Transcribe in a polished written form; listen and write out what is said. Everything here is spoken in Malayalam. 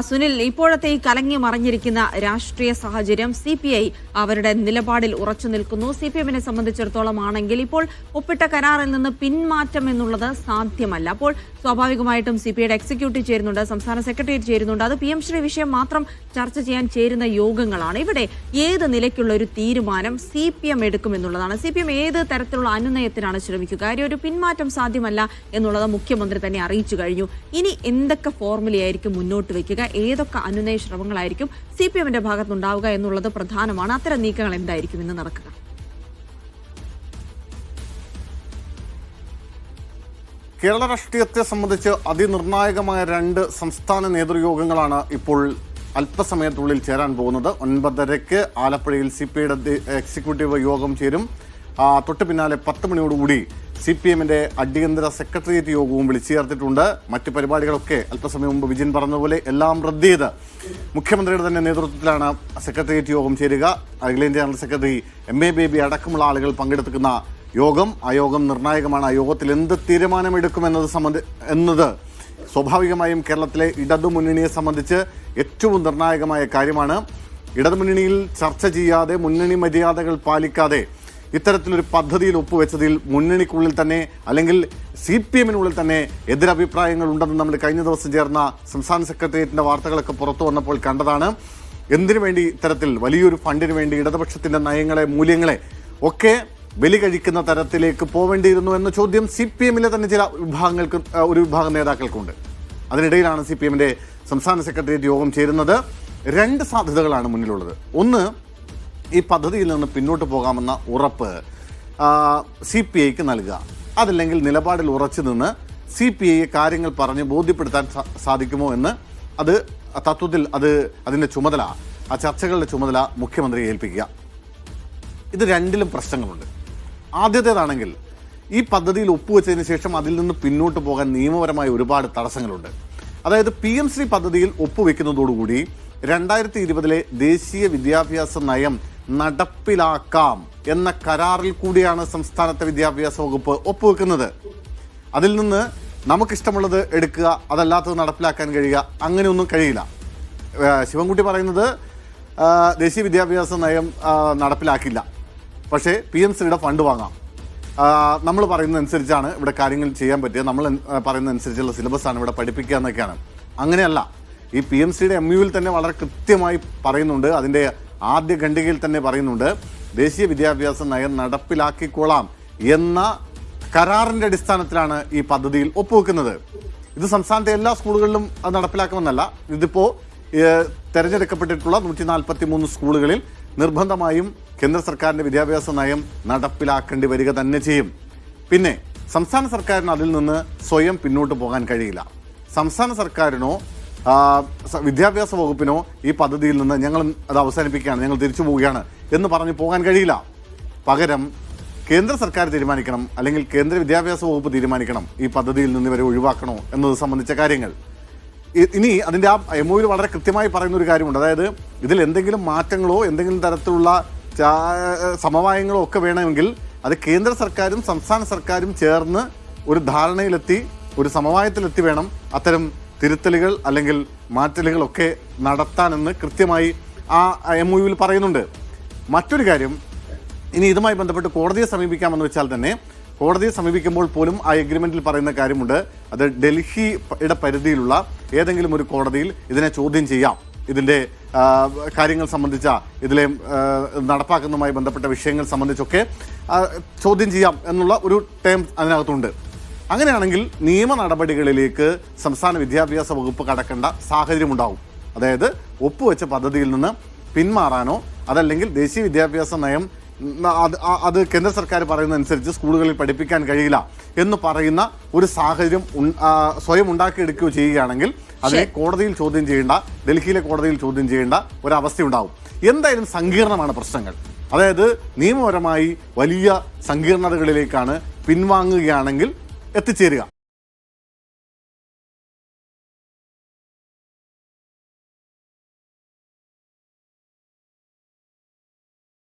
സുനിൽ, ഇപ്പോഴത്തെ ഈ കലങ്ങി മറിഞ്ഞിരിക്കുന്ന രാഷ്ട്രീയ സാഹചര്യം CPI അവരുടെ നിലപാടിൽ ഉറച്ചു നിൽക്കുന്നു. CPM-നെ സംബന്ധിച്ചിടത്തോളം ആണെങ്കിൽ ഇപ്പോൾ ഒപ്പിട്ട കരാറിൽ നിന്ന് പിന്മാറ്റം എന്നുള്ളത് സാധ്യമല്ല. അപ്പോൾ സ്വാഭാവികമായിട്ടും CPI-യുടെ എക്സിക്യൂട്ടീവ് ചേരുന്നുണ്ട്, സംസ്ഥാന സെക്രട്ടേറിയറ്റ് ചേരുന്നുണ്ട്. അത് PM ശ്രീ വിഷയം മാത്രം ചർച്ച ചെയ്യാൻ ചേരുന്ന യോഗങ്ങളാണ്. ഇവിടെ ഏത് നിലയ്ക്കുള്ള ഒരു തീരുമാനം CPM എടുക്കുമെന്നുള്ളതാണ്. CPM ഏത് തരത്തിലുള്ള അനുനയത്തിനാണ് ശ്രമിക്കുക? കാര്യം ഒരു പിന്മാറ്റം സാധ്യമല്ല എന്നുള്ളത് മുഖ്യമന്ത്രി തന്നെ അറിയിച്ചു കഴിഞ്ഞു. ഇനി എന്തൊക്കെ ഫോർമുലയായിരിക്കും മുന്നോട്ട് വയ്ക്കുക, ഏതൊക്കെ അനുനയ ശ്രമങ്ങളായിരിക്കും CPM-ന്റെ ഭാഗത്തുണ്ടാവുക എന്നുള്ളത് പ്രധാനമാണ്. അത്തരം നീക്കങ്ങൾ എന്തായിരിക്കും ഇന്ന് നടക്കുക? കേരള രാഷ്ട്രീയത്തെ സംബന്ധിച്ച് അതിനിർണായകമായ 2 സംസ്ഥാന നേതൃയോഗങ്ങളാണ് ഇപ്പോൾ അല്പസമയത്തുള്ളിൽ ചേരാൻ പോകുന്നത്. 9:30 ആലപ്പുഴയിൽ CPI-യുടെ എക്സിക്യൂട്ടീവ് യോഗം ചേരും. തൊട്ട് പിന്നാലെ 10 മണിയോടുകൂടി CPM-ന്റെ അടിയന്തര സെക്രട്ടേറിയറ്റ് യോഗവും വിളിച്ചു ചേർത്തിട്ടുണ്ട്. മറ്റ് പരിപാടികളൊക്കെ അല്പസമയം മുമ്പ് വിജിൻ പറഞ്ഞതുപോലെ എല്ലാം റദ്ദ് ചെയ്ത് മുഖ്യമന്ത്രിയുടെ തന്നെ നേതൃത്വത്തിലാണ് സെക്രട്ടേറിയറ്റ് യോഗം ചേരുക. അഖിലേന്ത്യാ ജനറൽ സെക്രട്ടറി MA ബേബി അടക്കമുള്ള ആളുകൾ പങ്കെടുക്കുന്ന യോഗം. ആ യോഗം നിർണായകമാണ്. ആ യോഗത്തിൽ എന്ത് തീരുമാനമെടുക്കുമെന്നത് സ്വാഭാവികമായും കേരളത്തിലെ ഇടതുമുന്നണിയെ സംബന്ധിച്ച് ഏറ്റവും നിർണായകമായ കാര്യമാണ്. ഇടതുമുന്നണിയിൽ ചർച്ച ചെയ്യാതെ, മുന്നണി മര്യാദകൾ പാലിക്കാതെ ഇത്തരത്തിലൊരു പദ്ധതിയിൽ ഒപ്പുവെച്ചതിൽ മുന്നണിക്കുള്ളിൽ തന്നെ അല്ലെങ്കിൽ CPM-നുള്ളിൽ തന്നെ എതിരഭിപ്രായങ്ങൾ ഉണ്ടെന്ന് നമ്മൾ കഴിഞ്ഞ ദിവസം ചേർന്ന സംസ്ഥാന സെക്രട്ടേറിയറ്റിന്റെ വാർത്തകളൊക്കെ പുറത്തു വന്നപ്പോൾ കണ്ടതാണ്. എന്തിനു വേണ്ടി ഇത്തരത്തിൽ വലിയൊരു ഫണ്ടിന് വേണ്ടി ഇടതുപക്ഷത്തിന്റെ നയങ്ങളെ, മൂല്യങ്ങളെ ഒക്കെ ബലി കഴിക്കുന്ന തരത്തിലേക്ക് പോവേണ്ടിയിരുന്നു എന്ന ചോദ്യം CPM-ലെ തന്നെ ചില വിഭാഗങ്ങൾക്ക്, ഒരു വിഭാഗം നേതാക്കൾക്കുണ്ട്. അതിനിടയിലാണ് CPM-ന്റെ സംസ്ഥാന സെക്രട്ടേറിയറ്റ് യോഗം ചേരുന്നത്. 2 സാധ്യതകളാണ് മുന്നിലുള്ളത്. ഒന്ന്, ഈ പദ്ധതിയിൽ നിന്ന് പിന്നോട്ട് പോകാമെന്ന ഉറപ്പ് CPI-ക്ക് നൽകുക. അതല്ലെങ്കിൽ നിലപാടിൽ ഉറച്ചു നിന്ന് CPI-യെ കാര്യങ്ങൾ പറഞ്ഞ് ബോധ്യപ്പെടുത്താൻ സാധിക്കുമോ എന്ന് തത്വത്തിൽ അതിൻ്റെ ചുമതല, ആ ചർച്ചകളുടെ ചുമതല മുഖ്യമന്ത്രിയെ ഏൽപ്പിക്കുക. ഇത് 2ലും പ്രശ്നങ്ങളുണ്ട്. ആദ്യത്തേതാണെങ്കിൽ ഈ പദ്ധതിയിൽ ഒപ്പുവെച്ചതിന് ശേഷം അതിൽ നിന്ന് പിന്നോട്ട് പോകാൻ നിയമപരമായ ഒരുപാട് തടസ്സങ്ങളുണ്ട്. അതായത് PM ശ്രീ പദ്ധതിയിൽ ഒപ്പുവെക്കുന്നതോടുകൂടി 2020-ലെ ദേശീയ വിദ്യാഭ്യാസ നയം നടപ്പിലാക്കാം എന്ന കരാറിൽ കൂടിയാണ് സംസ്ഥാനത്തെ വിദ്യാഭ്യാസ വകുപ്പ് ഒപ്പുവെക്കുന്നത്. അതിൽ നിന്ന് നമുക്കിഷ്ടമുള്ളത് എടുക്കുക, അതല്ലാത്തത് നടപ്പിലാക്കാൻ കഴിയുക, അങ്ങനെയൊന്നും കഴിയില്ല. ശിവൻകുട്ടി പറയുന്നത് ദേശീയ വിദ്യാഭ്യാസ നയം നടപ്പിലാക്കില്ല, പക്ഷേ PM ശ്രീയുടെ ഫണ്ട് വാങ്ങാം. നമ്മൾ പറയുന്നതനുസരിച്ചാണ് ഇവിടെ കാര്യങ്ങൾ ചെയ്യാൻ പറ്റുക, നമ്മൾ പറയുന്നതനുസരിച്ചുള്ള സിലബസാണ് ഇവിടെ പഠിപ്പിക്കുക എന്നൊക്കെയാണ്. അങ്ങനെയല്ല. ഈ PM ശ്രീയുടെ MUവിൽ തന്നെ വളരെ കൃത്യമായി പറയുന്നുണ്ട്, അതിൻ്റെ ആദ്യ ഖണ്ഡികയിൽ തന്നെ പറയുന്നുണ്ട്, ദേശീയ വിദ്യാഭ്യാസ നയം നടപ്പിലാക്കിക്കോളാം എന്ന കരാറിൻ്റെ അടിസ്ഥാനത്തിലാണ് ഈ പദ്ധതിയിൽ ഒപ്പുവെക്കുന്നത്. ഇത് സംസ്ഥാനത്തെ എല്ലാ സ്കൂളുകളിലും അത് നടപ്പിലാക്കുമെന്നല്ല. ഇതിപ്പോൾ തിരഞ്ഞെടുക്കപ്പെട്ടിട്ടുള്ള 143 സ്കൂളുകളിൽ നിർബന്ധമായും കേന്ദ്ര സർക്കാരിൻ്റെ വിദ്യാഭ്യാസ നയം നടപ്പിലാക്കേണ്ടി വരിക തന്നെ ചെയ്യും. പിന്നെ സംസ്ഥാന സർക്കാരിന് അതിൽ നിന്ന് സ്വയം പിന്നോട്ട് പോകാൻ കഴിയില്ല. സംസ്ഥാന സർക്കാരിനോ വിദ്യാഭ്യാസ വകുപ്പിനോ ഈ പദ്ധതിയിൽ നിന്ന് ഞങ്ങൾ അത് അവസാനിപ്പിക്കുകയാണ്, ഞങ്ങൾ തിരിച്ചു പോവുകയാണ് എന്ന് പറഞ്ഞ് പോകാൻ കഴിയില്ല. പകരം കേന്ദ്ര സർക്കാർ തീരുമാനിക്കണം, അല്ലെങ്കിൽ കേന്ദ്ര വിദ്യാഭ്യാസ വകുപ്പ് തീരുമാനിക്കണം ഈ പദ്ധതിയിൽ നിന്ന് ഇവരെ ഒഴിവാക്കണോ എന്നത് സംബന്ധിച്ച കാര്യങ്ങൾ. ഇനി അതിൻ്റെ ആ MOയിൽ വളരെ കൃത്യമായി പറയുന്നൊരു കാര്യമുണ്ട്. അതായത് ഇതിൽ എന്തെങ്കിലും മാറ്റങ്ങളോ എന്തെങ്കിലും തരത്തിലുള്ള സമവായങ്ങളോ ഒക്കെ വേണമെങ്കിൽ അത് കേന്ദ്ര സർക്കാരും സംസ്ഥാന സർക്കാരും ചേർന്ന് ഒരു ധാരണയിലെത്തി, ഒരു സമവായത്തിലെത്തി വേണം അത്തരം തിരുത്തലുകൾ അല്ലെങ്കിൽ മാറ്റലുകളൊക്കെ നടത്താനെന്ന് കൃത്യമായി ആ MOയിൽ പറയുന്നുണ്ട്. മറ്റൊരു കാര്യം, ഇനി ഇതുമായി ബന്ധപ്പെട്ട് കോടതിയെ സമീപിക്കാമെന്ന് വെച്ചാൽ തന്നെ കോടതിയെ സമീപിക്കുമ്പോൾ പോലും ആ എഗ്രിമെൻറ്റിൽ പറയുന്ന കാര്യമുണ്ട്, അത് ഡൽഹിയുടെ പരിധിയിലുള്ള ഏതെങ്കിലും ഒരു കോടതിയിൽ ഇതിനെ ചോദ്യം ചെയ്യാം. ഇതിൻ്റെ കാര്യങ്ങൾ സംബന്ധിച്ച, ഇതിലെ നടപ്പാക്കുന്നതുമായി ബന്ധപ്പെട്ട വിഷയങ്ങൾ സംബന്ധിച്ചൊക്കെ ചോദ്യം ചെയ്യാം എന്നുള്ള ഒരു ടേം അതിനകത്തുണ്ട്. അങ്ങനെയാണെങ്കിൽ നിയമ നടപടികളിലേക്ക് സംസ്ഥാന വിദ്യാഭ്യാസ വകുപ്പ് കടക്കേണ്ട സാഹചര്യമുണ്ടാവും. അതായത് ഒപ്പുവെച്ച പദ്ധതിയിൽ നിന്ന് പിന്മാറാനോ അതല്ലെങ്കിൽ ദേശീയ വിദ്യാഭ്യാസ നയം അത് കേന്ദ്ര സർക്കാർ പറയുന്നതനുസരിച്ച് സ്കൂളുകളിൽ പഠിപ്പിക്കാൻ കഴിയില്ല എന്ന് പറയുന്ന ഒരു സാഹചര്യം സ്വയം ഉണ്ടാക്കിയെടുക്കുകയോ ചെയ്യുകയാണെങ്കിൽ അതിനെ കോടതിയിൽ ചോദ്യം ചെയ്യേണ്ട, ഡൽഹിയിലെ കോടതിയിൽ ചോദ്യം ചെയ്യേണ്ട ഒരവസ്ഥയുണ്ടാവും. എന്തായാലും സങ്കീർണമാണ് പ്രശ്നങ്ങൾ. അതായത് നിയമപരമായി വലിയ സങ്കീർണതകളിലേക്കാണ് പിൻവാങ്ങുകയാണെങ്കിൽ എത്തിച്ചേരുക.